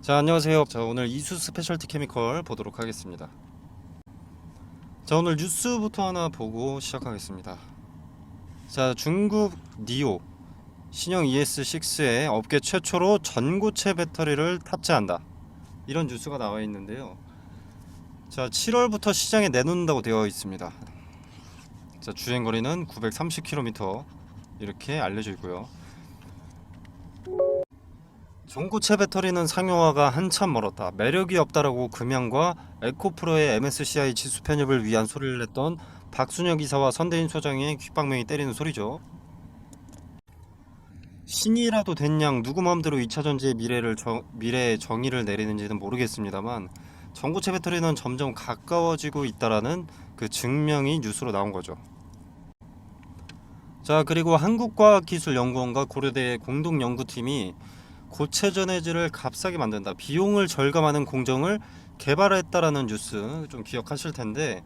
자, 안녕하세요. 자, 오늘 이수 스페셜티 케미컬 보도록 하겠습니다. 자, 오늘 뉴스부터 하나 보고 시작하겠습니다. 자, 중국 니오 신형 ES6에 업계 최초로 전고체 배터리를 탑재한다, 이런 뉴스가 나와 있는데요. 자, 7월부터 시장에 내놓는다고 되어 있습니다. 자, 주행거리는 930km 이렇게 알려져 있고요. 전고체 배터리는 상용화가 한참 멀었다, 매력이 없다라고 금양과 에코프로의 MSCI 지수 편입을 위한 소리를 냈던 박순혁 이사와 선대인 소장의 귓방명이 때리는 소리죠. 신이라도 된 양 누구 마음대로 2차전지의 미래의 정의를 내리는지는 모르겠습니다만, 전고체 배터리는 점점 가까워지고 있다라는 그 증명이 뉴스로 나온 거죠. 자, 그리고 한국과학기술연구원과 고려대의 공동연구팀이 고체 전해질을 값싸게 만든다, 비용을 절감하는 공정을 개발했다라는 뉴스 좀 기억하실 텐데,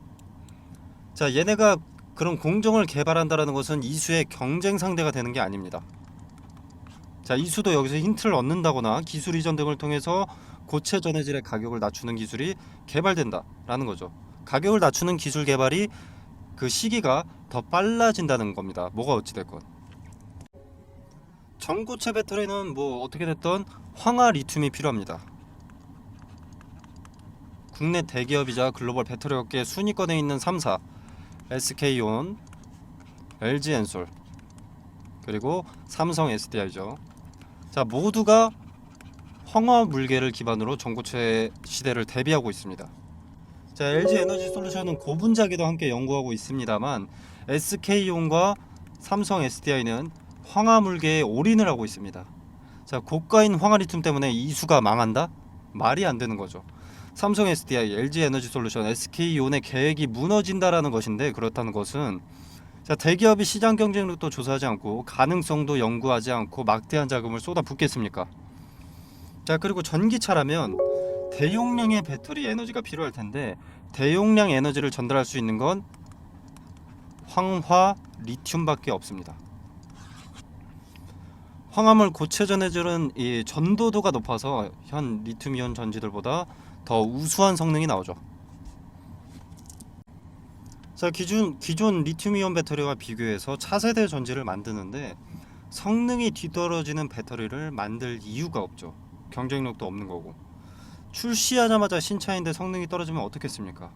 자, 얘네가 그런 공정을 개발한다라는 것은 이수의 경쟁 상대가 되는 게 아닙니다. 자, 이수도 여기서 힌트를 얻는다거나 기술 이전 등을 통해서 고체 전해질의 가격을 낮추는 기술이 개발된다라는 거죠. 가격을 낮추는 기술 개발이 그 시기가 더 빨라진다는 겁니다. 뭐가 어찌됐건 전고체 배터리는 뭐 어떻게 됐던 황화 리튬이 필요합니다. 국내 대기업이자 글로벌 배터리 업계 순위권에 있는 3사 SK온, LG엔솔, 그리고 삼성 SDI죠. 자, 모두가 황화 물계를 기반으로 전고체 시대를 대비하고 있습니다. 자, LG 에너지 솔루션은 고분자기도 함께 연구하고 있습니다만, SK온과 삼성 SDI는 황화 물계에 올인을 하고 있습니다. 자, 고가인 황화 리튬 때문에 이수가 망한다? 말이 안 되는 거죠. 삼성 SDI, LG 에너지 솔루션, SK온의 계획이 무너진다라는 것인데, 그렇다는 것은 자, 대기업이 시장 경쟁력도 조사하지 않고 가능성도 연구하지 않고 막대한 자금을 쏟아붓겠습니까? 자, 그리고 전기차라면 대용량의 배터리 에너지가 필요할 텐데, 대용량 에너지를 전달할 수 있는 건 황화 리튬밖에 없습니다. 황화물 고체 전해질은 이 전도도가 높아서 현 리튬이온 전지들보다 더 우수한 성능이 나오죠. 자, 기존 리튬이온 배터리와 비교해서 차세대 전지를 만드는데 성능이 뒤떨어지는 배터리를 만들 이유가 없죠. 경쟁력도 없는 거고. 출시하자마자 신차인데 성능이 떨어지면 어떻겠습니까?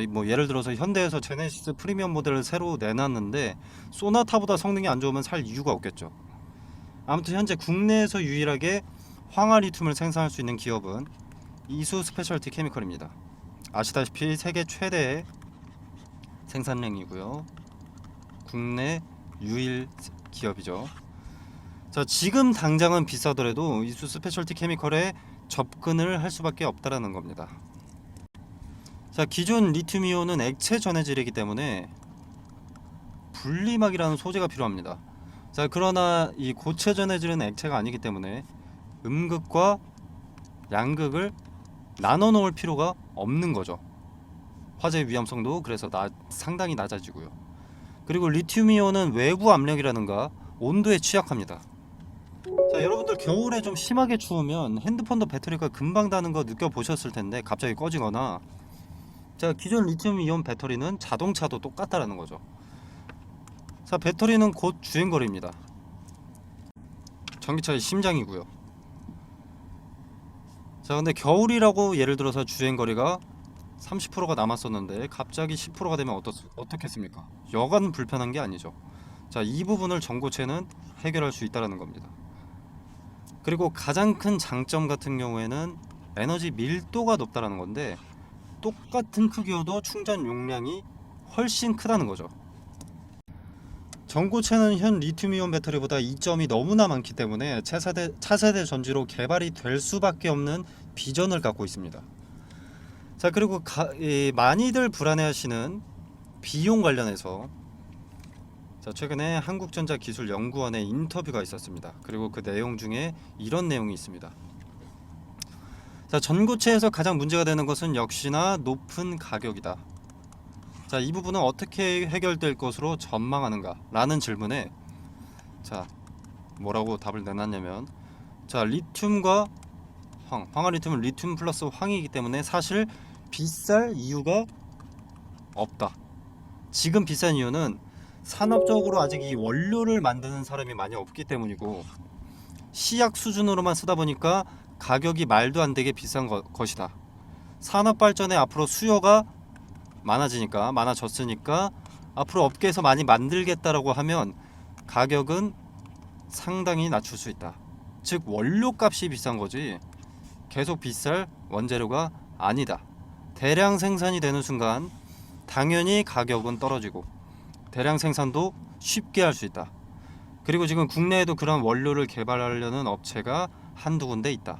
뭐 예를 들어서 현대에서 제네시스 프리미엄 모델을 새로 내놨는데 소나타보다 성능이 안 좋으면 살 이유가 없겠죠. 아무튼 현재 국내에서 유일하게 황화 리튬을 생산할 수 있는 기업은 이수 스페셜티 케미컬입니다. 아시다시피 세계 최대의 생산량이고요. 국내 유일 기업이죠. 자, 지금 당장은 비싸더라도 이수 스페셜티 케미컬에 접근을 할 수밖에 없다라는 겁니다. 자, 기존 리튬이온은 액체 전해질이기 때문에 분리막이라는 소재가 필요합니다. 자, 그러나 이 고체 전해질은 액체가 아니기 때문에 음극과 양극을 나눠 놓을 필요가 없는 거죠. 화재 위험성도 그래서 상당히 낮아지고요. 그리고 리튬이온은 외부 압력이라든가 온도에 취약합니다. 자, 여러분들 겨울에 좀 심하게 추우면 핸드폰도 배터리가 금방 다는 거 느껴보셨을 텐데, 갑자기 꺼지거나. 자, 기존 리튬이온 배터리는 자동차도 똑같다라는 거죠. 자, 배터리는 곧 주행거리입니다. 전기차의 심장이고요. 자, 근데 겨울이라고 예를 들어서 주행거리가 30%가 남았었는데 갑자기 10%가 되면 어떻겠습니까? 여간 불편한 게 아니죠. 자, 이 부분을 전고체는 해결할 수 있다는 겁니다. 그리고 가장 큰 장점 같은 경우에는 에너지 밀도가 높다는 건데, 똑같은 크기여도 충전 용량이 훨씬 크다는 거죠. 전고체는 현 리튬이온 배터리보다 이점이 너무나 많기 때문에 차세대 전지로 개발이 될 수밖에 없는 비전을 갖고 있습니다. 자, 그리고 많이들 불안해하시는 비용 관련해서, 자, 최근에 한국전자기술연구원의 인터뷰가 있었습니다. 그리고 그 내용 중에 이런 내용이 있습니다. 자, 전고체에서 가장 문제가 되는 것은 역시나 높은 가격이다. 자, 이 부분은 어떻게 해결될 것으로 전망하는가 라는 질문에, 자, 뭐라고 답을 내놨냐면, 자, 리튬과 황화리튬은 리튬 플러스 황이기 때문에 사실 비쌀 이유가 없다. 지금 비싼 이유는 산업적으로 아직 이 원료를 만드는 사람이 많이 없기 때문이고, 시약 수준으로만 쓰다 보니까 가격이 말도 안 되게 비싼 것이다. 산업 발전에 앞으로 수요가 많아졌으니까 앞으로 업계에서 많이 만들겠다라고 하면 가격은 상당히 낮출 수 있다. 즉 원료 값이 비싼 거지 계속 비쌀 원재료가 아니다. 대량 생산이 되는 순간 당연히 가격은 떨어지고 대량 생산도 쉽게 할 수 있다. 그리고 지금 국내에도 그런 원료를 개발하려는 업체가 한두 군데 있다.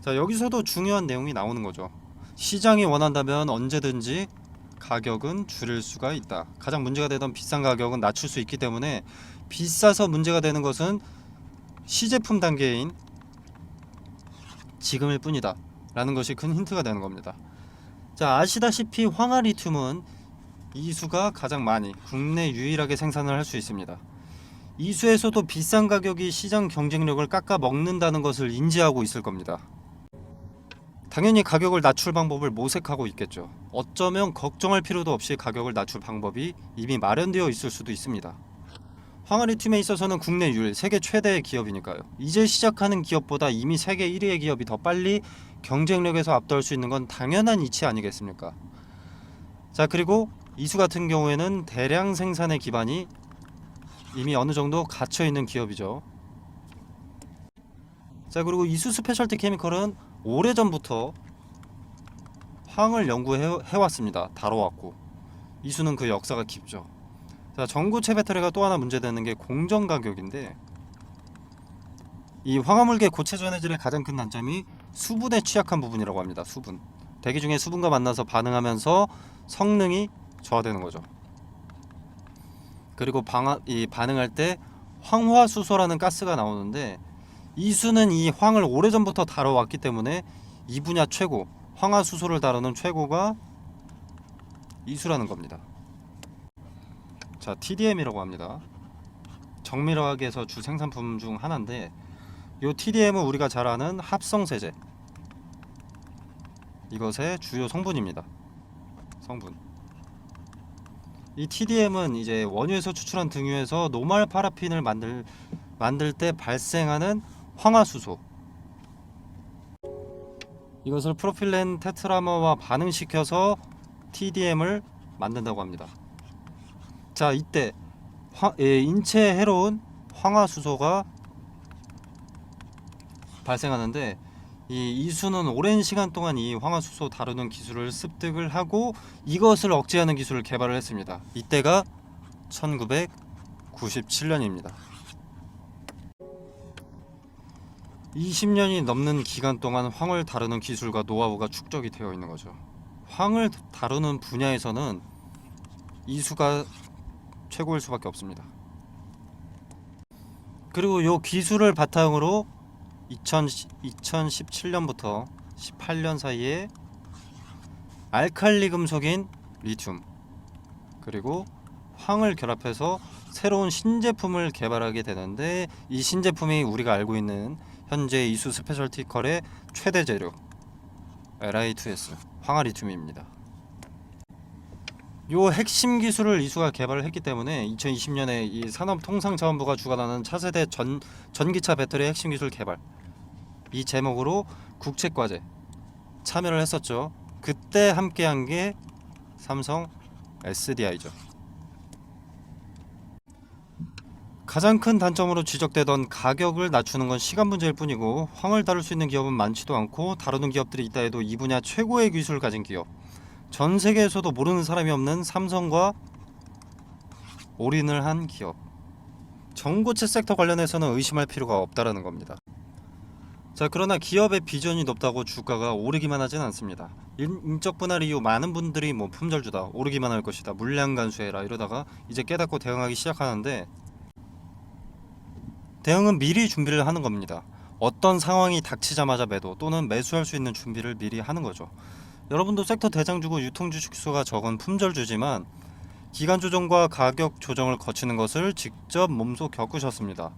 자, 여기서도 중요한 내용이 나오는 거죠. 시장이 원한다면 언제든지 가격은 줄일 수가 있다. 가장 문제가 되던 비싼 가격은 낮출 수 있기 때문에, 비싸서 문제가 되는 것은 시제품 단계인 지금일 뿐이다 라는 것이 큰 힌트가 되는 겁니다. 자, 아시다시피 황화리튬은 이수가 가장 많이 국내 유일하게 생산을 할 수 있습니다. 이수에서도 비싼 가격이 시장 경쟁력을 깎아 먹는다는 것을 인지하고 있을 겁니다. 당연히 가격을 낮출 방법을 모색하고 있겠죠. 어쩌면 걱정할 필요도 없이 가격을 낮출 방법이 이미 마련되어 있을 수도 있습니다. 황화리튬에 있어서는 국내 유일, 세계 최대의 기업이니까요. 이제 시작하는 기업보다 이미 세계 1위의 기업이 더 빨리 경쟁력에서 압도할 수 있는 건 당연한 이치 아니겠습니까? 자, 그리고 이수 같은 경우에는 대량 생산의 기반이 이미 어느 정도 갇혀 있는 기업이죠. 자, 그리고 이수 스페셜티 케미컬은 오래전부터 황을 연구해왔습니다. 다뤄왔고, 이수는 그 역사가 깊죠. 자, 전고체 배터리가 또 하나 문제되는 게 공정 가격인데, 이 황화물계 고체 전해질의 가장 큰 단점이 수분에 취약한 부분이라고 합니다. 수분. 대기 중에 수분과 만나서 반응하면서 성능이 저하되는 거죠. 그리고 반응할 때 황화수소라는 가스가 나오는데, 이수는 이 황을 오래전부터 다뤄왔기 때문에 이 분야 최고, 황화수소를 다루는 최고가 이수라는 겁니다. 자, TDM이라고 합니다. 정밀화학에서 주 생산품 중 하나인데, 이 TDM은 우리가 잘 아는 합성세제, 이것의 주요 성분입니다. 성분. 이 TDM은 이제 원유에서 추출한 등유에서 노말 파라핀을 만들 때 발생하는 황화수소, 이것을 프로필렌 테트라머와 반응시켜서 TDM을 만든다고 합니다. 자, 이때 인체에 해로운 황화수소가 발생하는데, 이 이수는 오랜 시간 동안 이 황화수소 다루는 기술을 습득을 하고 이것을 억제하는 기술을 개발을 했습니다. 이때가 1997년입니다. 20년이 넘는 기간 동안 황을 다루는 기술과 노하우가 축적이 되어 있는 거죠. 황을 다루는 분야에서는 이수가 최고일 수밖에 없습니다. 그리고 이 기술을 바탕으로 2017년부터 18년 사이에 알칼리 금속인 리튬, 그리고 황을 결합해서 새로운 신제품을 개발하게 되는데, 이 신제품이 우리가 알고 있는 현재 이수 스페셜티컬의 최대 재료 Li2S 황화리튬입니다. 요 핵심 기술을 이수가 개발을 했기 때문에 2020년에 이 산업통상자원부가 주관하는 차세대 전기차 배터리 핵심 기술 개발, 이 제목으로 국책과제 참여를 했었죠. 그때 함께한 게 삼성 SDI죠. 가장 큰 단점으로 지적되던 가격을 낮추는 건 시간 문제일 뿐이고, 황을 다룰 수 있는 기업은 많지도 않고 다루는 기업들이 있다 해도 이 분야 최고의 기술을 가진 기업, 전 세계에서도 모르는 사람이 없는 삼성과 올인을 한 기업, 전고체 섹터 관련해서는 의심할 필요가 없다라는 겁니다. 자, 그러나 기업의 비전이 높다고 주가가 오르기만 하진 않습니다. 인적 분할 이후 많은 분들이 품절주다, 오르기만 할 것이다, 물량 간수해라 이러다가 이제 깨닫고 대응하기 시작하는데, 대응은 미리 준비를 하는 겁니다. 어떤 상황이 닥치자마자 매도 또는 매수할 수 있는 준비를 미리 하는 거죠. 여러분도 섹터 대장주고 유통 주식수가 적은 품절주지만 기간 조정과 가격 조정을 거치는 것을 직접 몸소 겪으셨습니다.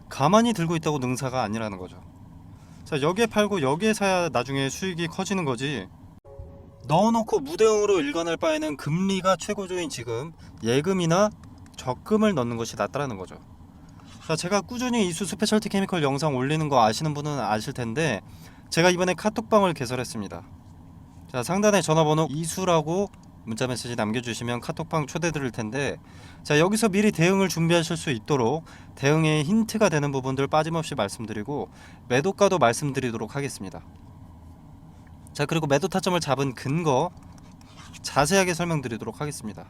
가만히 들고 있다고 능사가 아니라는 거죠. 자, 여기에 팔고 여기에 사야 나중에 수익이 커지는 거지. 넣어놓고 무대응으로 일관할 바에는 금리가 최고조인 지금 예금이나 적금을 넣는 것이 낫다라는 거죠. 자, 제가 꾸준히 이수 스페셜티 케미컬 영상 올리는 거 아시는 분은 아실 텐데, 제가 이번에 카톡방을 개설했습니다. 자, 상단에 전화번호 이수라고 문자 메시지 남겨주시면 카톡방 초대 드릴 텐데, 자, 여기서 미리 대응을 준비하실 수 있도록 대응에 힌트가 되는 부분들 빠짐없이 말씀드리고 매도가도 말씀드리도록 하겠습니다. 자, 그리고 매도 타점을 잡은 근거 자세하게 설명드리도록 하겠습니다.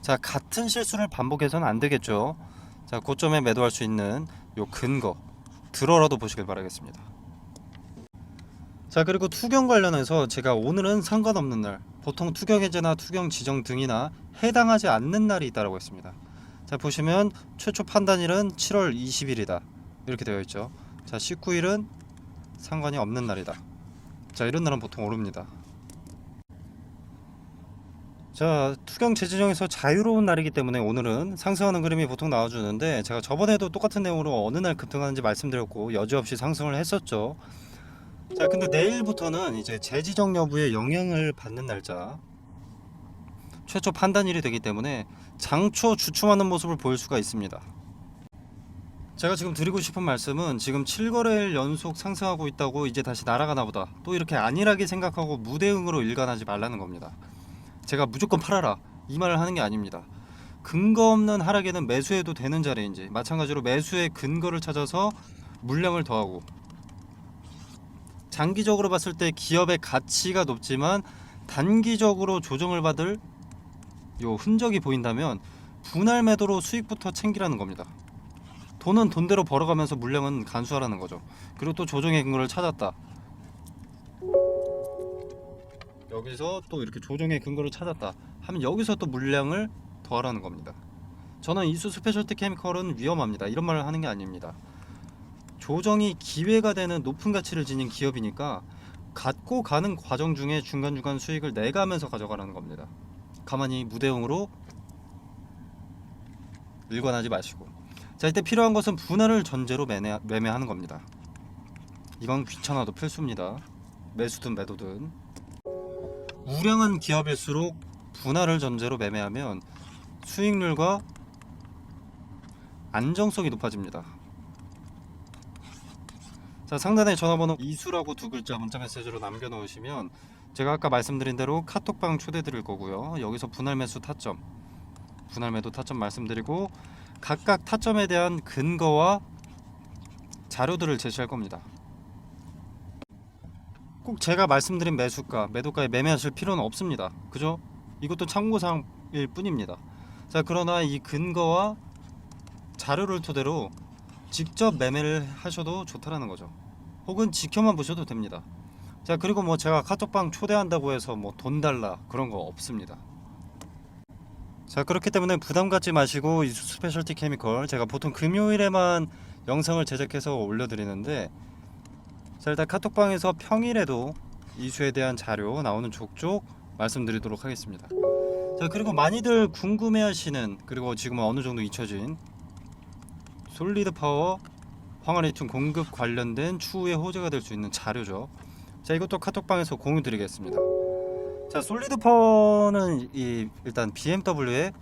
자, 같은 실수를 반복해서는 안 되겠죠. 자, 고점에 매도할 수 있는 요 근거 들어라도 보시길 바라겠습니다. 자, 그리고 투경 관련해서 제가 오늘은 상관없는 날, 보통 투경 해제나 투경 지정 등이나 해당하지 않는 날이 있다고 했습니다. 자, 보시면 최초 판단일은 7월 20일이다 이렇게 되어 있죠. 자, 19일은 상관이 없는 날이다. 자, 이런 날은 보통 오릅니다. 자, 투경 재지정에서 자유로운 날이기 때문에 오늘은 상승하는 그림이 보통 나와주는데, 제가 저번에도 똑같은 내용으로 어느 날 급등하는지 말씀드렸고 여지없이 상승을 했었죠. 자, 근데 내일부터는 이제 재지정 여부에 영향을 받는 날짜, 최초 판단일이 되기 때문에 장초 주춤하는 모습을 보일 수가 있습니다. 제가 지금 드리고 싶은 말씀은, 지금 7거래일 연속 상승하고 있다고 이제 다시 날아가나 보다, 또 이렇게 안일하게 생각하고 무대응으로 일관하지 말라는 겁니다. 제가 무조건 팔아라 이 말을 하는 게 아닙니다. 근거 없는 하락에는 매수해도 되는 자리인지, 마찬가지로 매수의 근거를 찾아서 물량을 더하고, 장기적으로 봤을 때 기업의 가치가 높지만 단기적으로 조정을 받을 요 흔적이 보인다면 분할 매도로 수익부터 챙기라는 겁니다. 돈은 돈대로 벌어가면서 물량은 간수하라는 거죠. 그리고 또 조정의 근거를 찾았다, 여기서 또 이렇게 조정의 근거를 찾았다 하면 여기서 또 물량을 더하라는 겁니다. 저는 이수 스페셜티 케미컬은 위험합니다 이런 말을 하는 게 아닙니다. 조정이 기회가 되는 높은 가치를 지닌 기업이니까 갖고 가는 과정 중에 중간중간 수익을 내가면서 가져가라는 겁니다. 가만히 무대응으로 일관하지 마시고, 자, 이때 필요한 것은 분할을 전제로 매매하는 겁니다. 이건 귀찮아도 필수입니다. 매수든 매도든. 우량한 기업일수록 분할을 전제로 매매하면 수익률과 안정성이 높아집니다. 자, 상단에 전화번호 이수라고 두 글자 문자 메시지로 남겨 놓으시면 제가 아까 말씀드린 대로 카톡방 초대 드릴 거고요. 여기서 분할 매수 타점, 분할 매도 타점 말씀드리고 각각 타점에 대한 근거와 자료들을 제시할 겁니다. 꼭 제가 말씀드린 매수가, 매도가에 매매하실 필요는 없습니다. 그죠? 이것도 참고사항일 뿐입니다. 자, 그러나 이 근거와 자료를 토대로 직접 매매를 하셔도 좋다라는 거죠. 혹은 지켜만 보셔도 됩니다. 자, 그리고 뭐 제가 카톡방 초대한다고 해서 뭐 돈 달라 그런 거 없습니다. 자, 그렇기 때문에 부담 갖지 마시고 이 스페셜티 케미컬, 제가 보통 금요일에만 영상을 제작해서 올려드리는데, 자, 일단 카톡방에서 평일에도 이수에 대한 자료 나오는 족족 말씀드리도록 하겠습니다. 자, 그리고 많이들 궁금해하시는, 그리고 지금은 어느 정도 잊혀진 솔리드 파워 황화리튬 공급 관련된 추후에 호재가 될 수 있는 자료죠. 자, 이것도 카톡방에서 공유 드리겠습니다. 자, 솔리드 파워는 일단 BMW의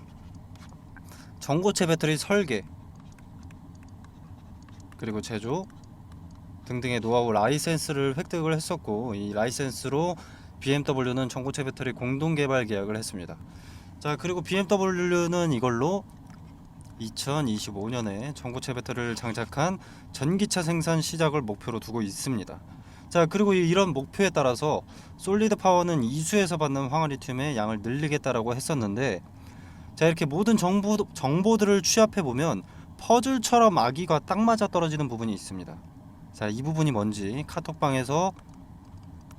전고체 배터리 설계 그리고 제조 등등의 노하우 라이센스를 획득을 했었고, 이 라이센스로 BMW는 전고체 배터리 공동 개발 계약을 했습니다. 자, 그리고 BMW는 이걸로 2025년에 전고체 배터리를 장착한 전기차 생산 시작을 목표로 두고 있습니다. 자, 그리고 이런 목표에 따라서 솔리드 파워는 이수에서 받는 황화리튬의 양을 늘리겠다라고 했었는데, 자, 이렇게 모든 정보들을 취합해 보면 퍼즐처럼 아기가 딱 맞아 떨어지는 부분이 있습니다. 자, 이 부분이 뭔지 카톡방에서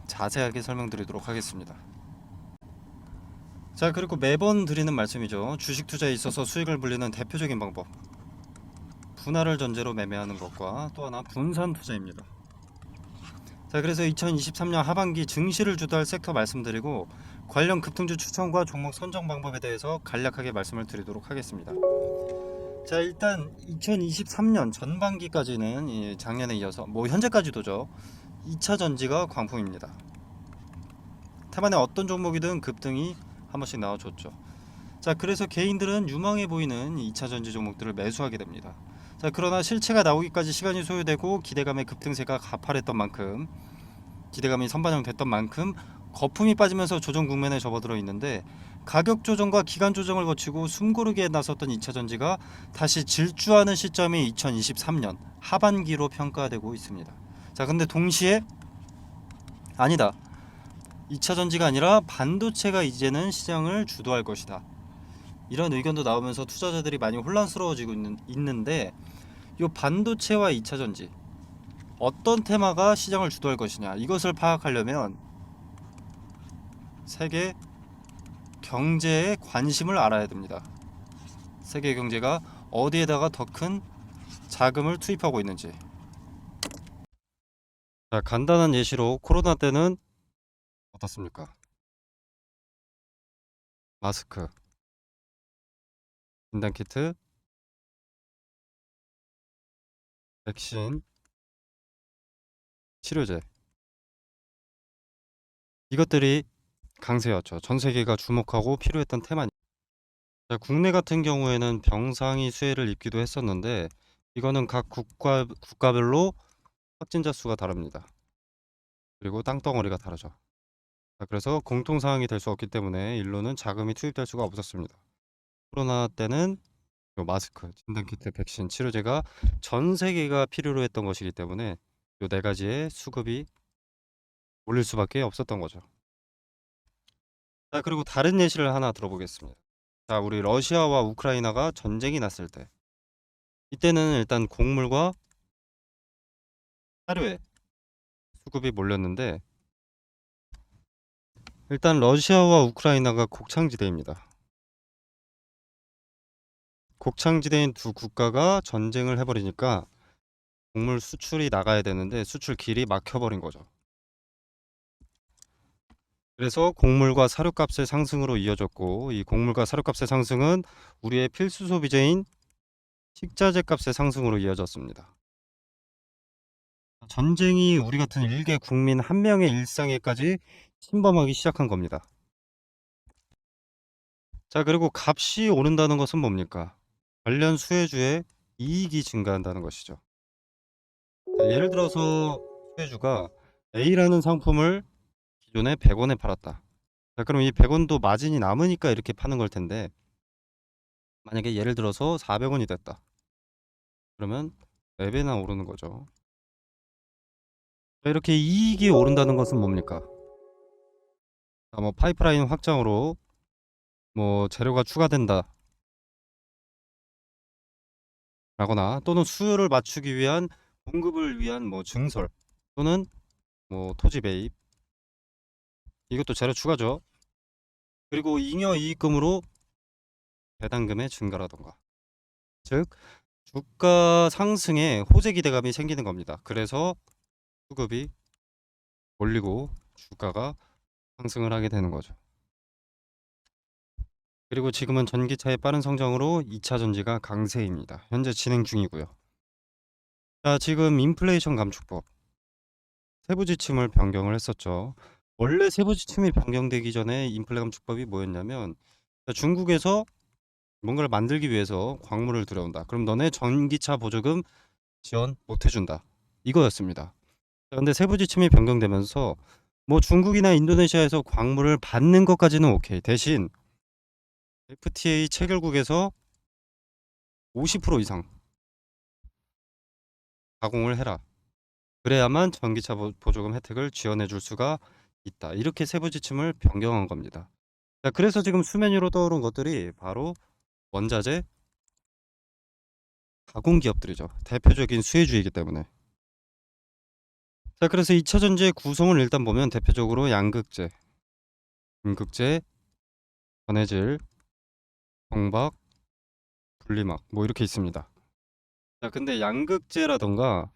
자세하게 설명드리도록 하겠습니다. 자, 그리고 매번 드리는 말씀이죠. 주식 투자에 있어서 수익을 불리는 대표적인 방법, 분할을 전제로 매매하는 것과 또 하나 분산 투자입니다. 자, 그래서 2023년 하반기 증시를 주도할 섹터 말씀드리고 관련 급등주 추천과 종목 선정 방법에 대해서 간략하게 말씀을 드리도록 하겠습니다. 자, 일단 2023년 전반기까지는 작년에 이어서 뭐 현재까지도죠. 2차 전지가 광풍입니다. 태반에 어떤 종목이든 급등이 한 번씩 나와줬죠. 자, 그래서 개인들은 유망해 보이는 2차 전지 종목들을 매수하게 됩니다. 자, 그러나 실체가 나오기까지 시간이 소요되고 기대감의 급등세가 가팔했던 만큼, 기대감이 선반영됐던 만큼 거품이 빠지면서 조정 국면에 접어들어 있는데, 가격 조정과 기간 조정을 거치고 숨고르기에 나섰던 2차 전지가 다시 질주하는 시점이 2023년 하반기로 평가되고 있습니다. 자, 근데 동시에 아니다, 2차 전지가 아니라 반도체가 이제는 시장을 주도할 것이다, 이런 의견도 나오면서 투자자들이 많이 혼란스러워지고 있는데, 이 반도체와 2차 전지 어떤 테마가 시장을 주도할 것이냐, 이것을 파악하려면 세계 경제에 관심을 알아야 됩니다. 세계 경제가 어디에다가 더 큰 자금을 투입하고 있는지. 자, 간단한 예시로 코로나 때는 어떻습니까? 마스크, 진단키트, 백신, 치료제, 이것들이 강세였죠. 전 세계가 주목하고 필요했던 테마니. 자, 국내 같은 경우에는 병상이 수혜를 입기도 했었는데, 이거는 각 국가별로 확진자 수가 다릅니다. 그리고 땅덩어리가 다르죠. 자, 그래서 공통 사항이 될 수 없기 때문에 일로는 자금이 투입될 수가 없었습니다. 코로나 때는 요 마스크, 진단키트, 백신, 치료제가 전 세계가 필요로 했던 것이기 때문에 요 네 가지의 수급이 올릴 수밖에 없었던 거죠. 자, 그리고 다른 예시를 하나 들어보겠습니다. 자, 우리 러시아와 우크라이나가 전쟁이 났을 때, 이때는 일단 곡물과 사료에 수급이 몰렸는데, 일단 러시아와 우크라이나가 곡창지대입니다. 곡창지대인 두 국가가 전쟁을 해버리니까 곡물 수출이 나가야 되는데 수출 길이 막혀버린 거죠. 그래서 곡물과 사료값의 상승으로 이어졌고, 이 곡물과 사료값의 상승은 우리의 필수 소비재인 식자재 값의 상승으로 이어졌습니다. 전쟁이 우리 같은 일개 국민 한 명의 일상에까지 침범하기 시작한 겁니다. 자, 그리고 값이 오른다는 것은 뭡니까? 관련 수혜주의 이익이 증가한다는 것이죠. 자, 예를 들어서 수혜주가 A라는 상품을 기존에 100원에 팔았다. 자, 그럼 이 100원도 마진이 남으니까 이렇게 파는 걸 텐데, 만약에 예를 들어서 400원이 됐다. 그러면 4배나 오르는 거죠. 자, 이렇게 이익이 오른다는 것은 뭡니까? 자, 뭐 파이프라인 확장으로 뭐 재료가 추가된다 라거나, 또는 수요를 맞추기 위한 공급을 위한 뭐 증설, 또는 뭐 토지 매입, 이것도 재료 추가죠. 그리고 잉여 이익금으로 배당금의 증가라던가, 즉 주가 상승에 호재 기대감이 생기는 겁니다. 그래서 수급이 올리고 주가가 상승을 하게 되는 거죠. 그리고 지금은 전기차의 빠른 성장으로 2차 전지가 강세입니다. 현재 진행 중이고요. 자, 지금 인플레이션 감축법 세부 지침을 변경을 했었죠. 원래 세부 지침이 변경되기 전에 인플레 감축법이 뭐였냐면, 중국에서 뭔가를 만들기 위해서 광물을 들여온다. 그럼 너네 전기차 보조금 지원 못 해준다, 이거였습니다. 근데 세부 지침이 변경되면서 뭐 중국이나 인도네시아에서 광물을 받는 것까지는 오케이. 대신 FTA 체결국에서 50% 이상 가공을 해라. 그래야만 전기차 보조금 혜택을 지원해 줄 수가 있다. 이렇게 세부 지침을 변경한 겁니다. 자, 그래서 지금 수면 위로 떠오른 것들이 바로 원자재 가공 기업들이죠. 대표적인 수혜주이기 때문에. 자, 그래서 2차 전지의 구성을 일단 보면 대표적으로 양극재, 음극재, 전해질, 정박, 분리막 뭐 이렇게 있습니다. 자, 근데 양극재라던가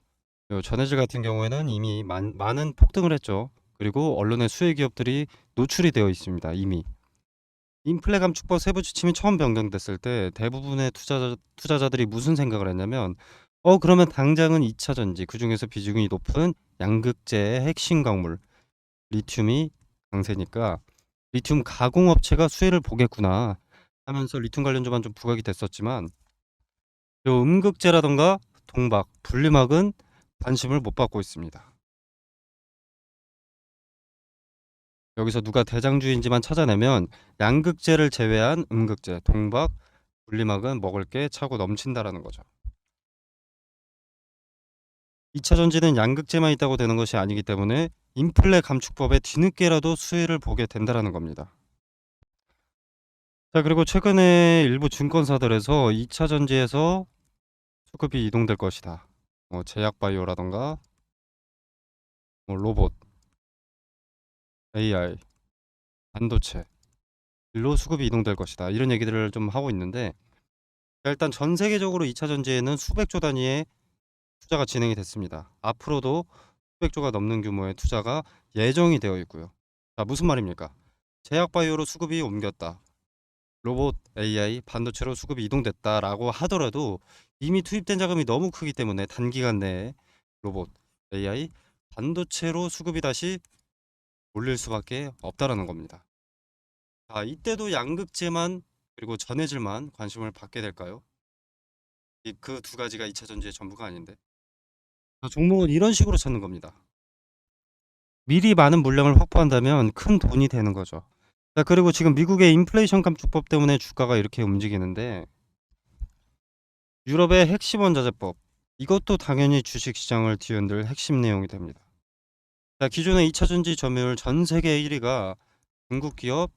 요 전해질 같은 경우에는 이미 많은 폭등을 했죠. 그리고 언론의 수혜 기업들이 노출이 되어 있습니다. 이미 인플레 감축법 세부 지침이 처음 변경됐을 때 대부분의 투자자들이 무슨 생각을 했냐면, 그러면 당장은 2차 전지, 그 중에서 비중이 높은 양극재의 핵심 광물 리튬이 강세니까 리튬 가공업체가 수혜를 보겠구나 하면서 리튬 관련주만 좀 부각이 됐었지만 요 음극재라던가 동박, 분리막은 관심을 못 받고 있습니다. 여기서 누가 대장주인지만 찾아내면 양극재를 제외한 음극재, 동박, 분리막은 먹을 게 차고 넘친다라는 거죠. 2차 전지는 양극재만 있다고 되는 것이 아니기 때문에 인플레 감축법에 뒤늦게라도 수혜를 보게 된다라는 겁니다. 자, 그리고 최근에 일부 증권사들에서 2차 전지에서 수급이 이동될 것이다. 제약바이오라던가 로봇, AI, 반도체 일로 수급이 이동될 것이다. 이런 얘기들을 좀 하고 있는데 일단 전 세계적으로 2차 전지에는 수백조 단위의 투자가 진행이 됐습니다. 앞으로도 수백조가 넘는 규모의 투자가 예정이 되어 있고요. 자, 무슨 말입니까? 제약바이오로 수급이 옮겼다. 로봇, AI, 반도체로 수급이 이동됐다라고 하더라도 이미 투입된 자금이 너무 크기 때문에 단기간 내에 로봇, AI, 반도체로 수급이 다시 몰릴 수밖에 없다라는 겁니다. 자, 이때도 양극재만 그리고 전해질만 관심을 받게 될까요? 그 두 가지가 2차 전지의 전부가 아닌데. 자, 종목은 이런 식으로 찾는 겁니다. 미리 많은 물량을 확보한다면 큰 돈이 되는 거죠. 자, 그리고 지금 미국의 인플레이션 감축법 때문에 주가가 이렇게 움직이는데 유럽의 핵심 원자재법 이것도 당연히 주식시장을 뒤흔들 핵심 내용이 됩니다. 자, 기존의 2차 전지 점유율 전 세계 1위가 중국 기업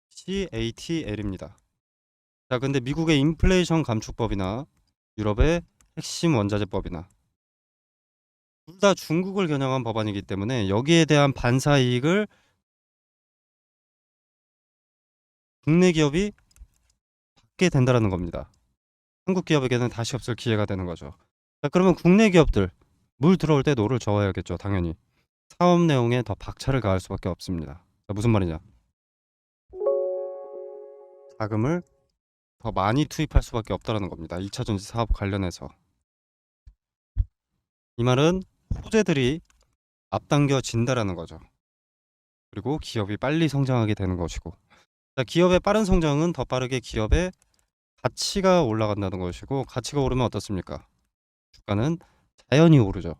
CATL입니다. 자, 근데 미국의 인플레이션 감축법이나 유럽의 핵심 원자재법이나 둘 다 중국을 겨냥한 법안이기 때문에 여기에 대한 반사 이익을 국내 기업이 받게 된다는 겁니다. 한국 기업에게는 다시 없을 기회가 되는 거죠. 자, 그러면 국내 기업들 물 들어올 때 노를 저어야겠죠. 당연히 사업 내용에 더 박차를 가할 수밖에 없습니다. 자, 무슨 말이냐? 자금을 더 많이 투입할 수밖에 없다는 겁니다. 2차 전지 사업 관련해서 이 말은 호재들이 앞당겨진다라는 거죠. 그리고 기업이 빨리 성장하게 되는 것이고, 자, 기업의 빠른 성장은 더 빠르게 기업의 가치가 올라간다는 것이고, 가치가 오르면 어떻습니까? 주가는 자연히 오르죠.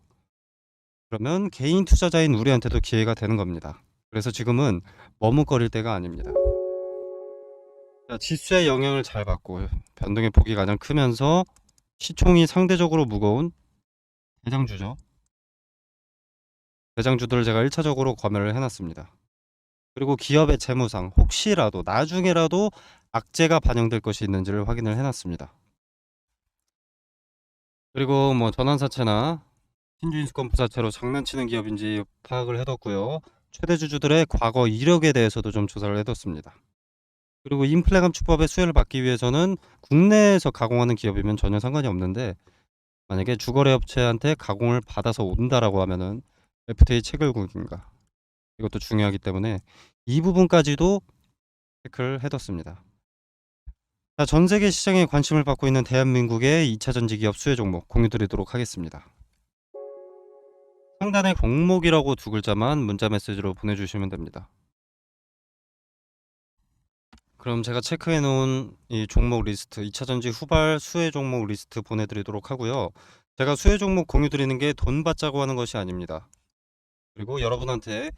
그러면 개인 투자자인 우리한테도 기회가 되는 겁니다. 그래서 지금은 머뭇거릴 때가 아닙니다. 자, 지수의 영향을 잘 받고 변동의 폭이 가장 크면서 시총이 상대적으로 무거운 대장주죠. 대장주들을 제가 1차적으로 검열을 해놨습니다. 그리고 기업의 재무상 혹시라도 나중에라도 악재가 반영될 것이 있는지를 확인을 해놨습니다. 그리고 전환사채나 신주인수권 부사채로 장난치는 기업인지 파악을 해뒀고요. 최대 주주들의 과거 이력에 대해서도 좀 조사를 해뒀습니다. 그리고 인플레 감축법의 수혜를 받기 위해서는 국내에서 가공하는 기업이면 전혀 상관이 없는데 만약에 주거래 업체한테 가공을 받아서 온다라고 하면은 FTA 체결국인가 이것도 중요하기 때문에 이 부분까지도 체크를 해뒀습니다. 자, 전 세계 시장에 관심을 받고 있는 대한민국의 2차 전지 기업 수혜 종목 공유드리도록 하겠습니다. 상단에 종목이라고 두 글자만 문자 메시지로 보내주시면 됩니다. 그럼 제가 체크해 놓은 이 종목 리스트 2차 전지 후발 수혜 종목 리스트 보내드리도록 하고요. 제가 수혜 종목 공유 드리는 게 돈 받자고 하는 것이 아닙니다. 그리고 여러분한테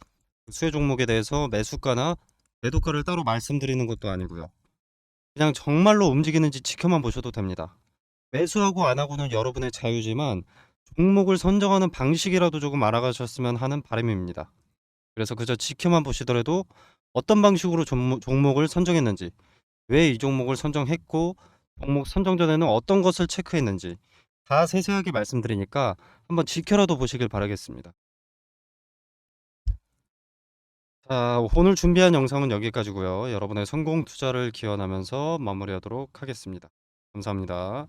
수혜 종목에 대해서 매수가나 매도가를 따로 말씀드리는 것도 아니고요. 그냥 정말로 움직이는지 지켜만 보셔도 됩니다. 매수하고 안 하고는 여러분의 자유지만 종목을 선정하는 방식이라도 조금 알아가셨으면 하는 바람입니다. 그래서 그저 지켜만 보시더라도 어떤 방식으로 종목을 선정했는지, 왜 이 종목을 선정했고 종목 선정 전에는 어떤 것을 체크했는지 다 세세하게 말씀드리니까 한번 지켜라도 보시길 바라겠습니다. 자, 오늘 준비한 영상은 여기까지고요. 여러분의 성공 투자를 기원하면서 마무리하도록 하겠습니다. 감사합니다.